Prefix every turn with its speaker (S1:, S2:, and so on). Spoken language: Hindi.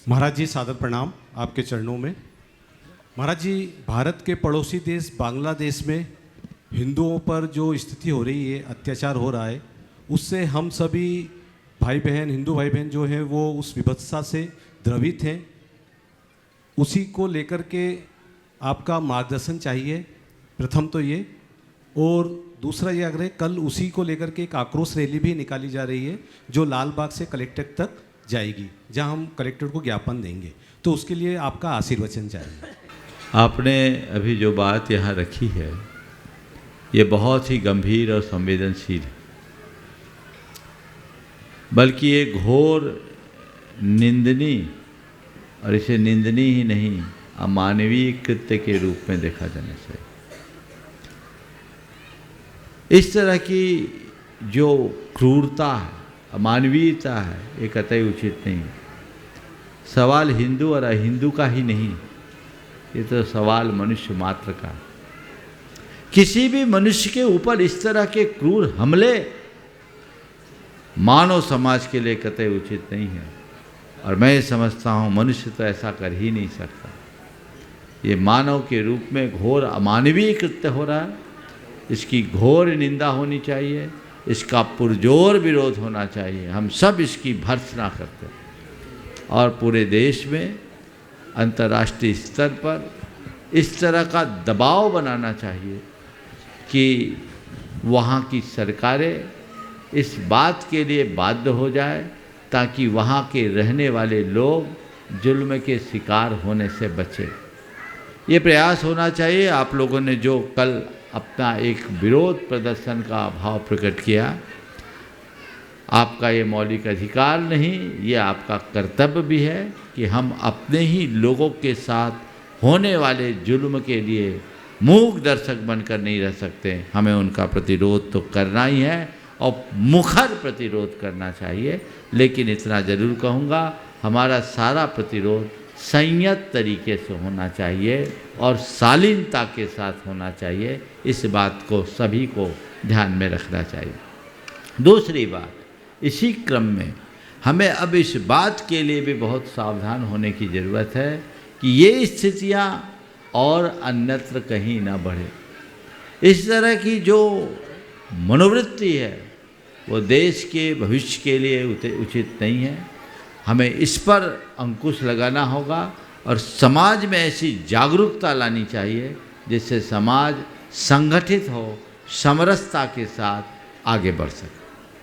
S1: महाराज जी सादर प्रणाम आपके चरणों में। महाराज जी, भारत के पड़ोसी देश बांग्लादेश में हिंदुओं पर जो स्थिति हो रही है, अत्याचार हो रहा है, उससे हम सभी भाई बहन, हिंदू भाई बहन जो हैं वो उस विभत्सता से द्रवित हैं। उसी को लेकर के आपका मार्गदर्शन चाहिए, प्रथम तो ये। और दूसरा ये आग्रह, कल उसी को लेकर के एक आक्रोश रैली भी निकाली जा रही है जो लाल बाग से कलेक्ट्रेट तक जाएगी, जहां हम कलेक्टर को ज्ञापन देंगे, तो उसके लिए आपका आशीर्वचन चाहिए।
S2: आपने अभी जो बात यहाँ रखी है ये बहुत ही गंभीर और संवेदनशील है, बल्कि ये घोर निंदनीय, और इसे निंदनीय ही नहीं अमानवीय कृत्य के रूप में देखा जाना चाहिए। इस तरह की जो क्रूरता है, अमानवीयता है, ये कतई उचित नहीं है। सवाल हिंदू और अहिंदू का ही नहीं, ये तो सवाल मनुष्य मात्र का। किसी भी मनुष्य के ऊपर इस तरह के क्रूर हमले मानव समाज के लिए कतई उचित नहीं है, और मैं समझता हूँ मनुष्य तो ऐसा कर ही नहीं सकता। ये मानव के रूप में घोर अमानवीय कृत्य हो रहा है, इसकी घोर निंदा होनी चाहिए, इसका पुरजोर विरोध होना चाहिए। हम सब इसकी भर्त्सना करते हैं, और पूरे देश में अंतर्राष्ट्रीय स्तर पर इस तरह का दबाव बनाना चाहिए कि वहाँ की सरकारें इस बात के लिए बाध्य हो जाए ताकि वहाँ के रहने वाले लोग जुल्म के शिकार होने से बचें। ये प्रयास होना चाहिए। आप लोगों ने जो कल अपना एक विरोध प्रदर्शन का भाव प्रकट किया, आपका ये मौलिक अधिकार नहीं, ये आपका कर्तव्य भी है कि हम अपने ही लोगों के साथ होने वाले जुल्म के लिए मूक दर्शक बनकर नहीं रह सकते। हमें उनका प्रतिरोध तो करना ही है और मुखर प्रतिरोध करना चाहिए, लेकिन इतना ज़रूर कहूँगा, हमारा सारा प्रतिरोध संयत तरीके से होना चाहिए और शालीनता के साथ होना चाहिए। इस बात को सभी को ध्यान में रखना चाहिए। दूसरी बात, इसी क्रम में हमें अब इस बात के लिए भी बहुत सावधान होने की ज़रूरत है कि ये स्थितियाँ और अन्यत्र कहीं ना बढ़े। इस तरह की जो मनोवृत्ति है वो देश के भविष्य के लिए उचित नहीं है। हमें इस पर अंकुश लगाना होगा और समाज में ऐसी जागरूकता लानी चाहिए जिससे समाज संगठित हो, समरसता के साथ आगे बढ़ सके।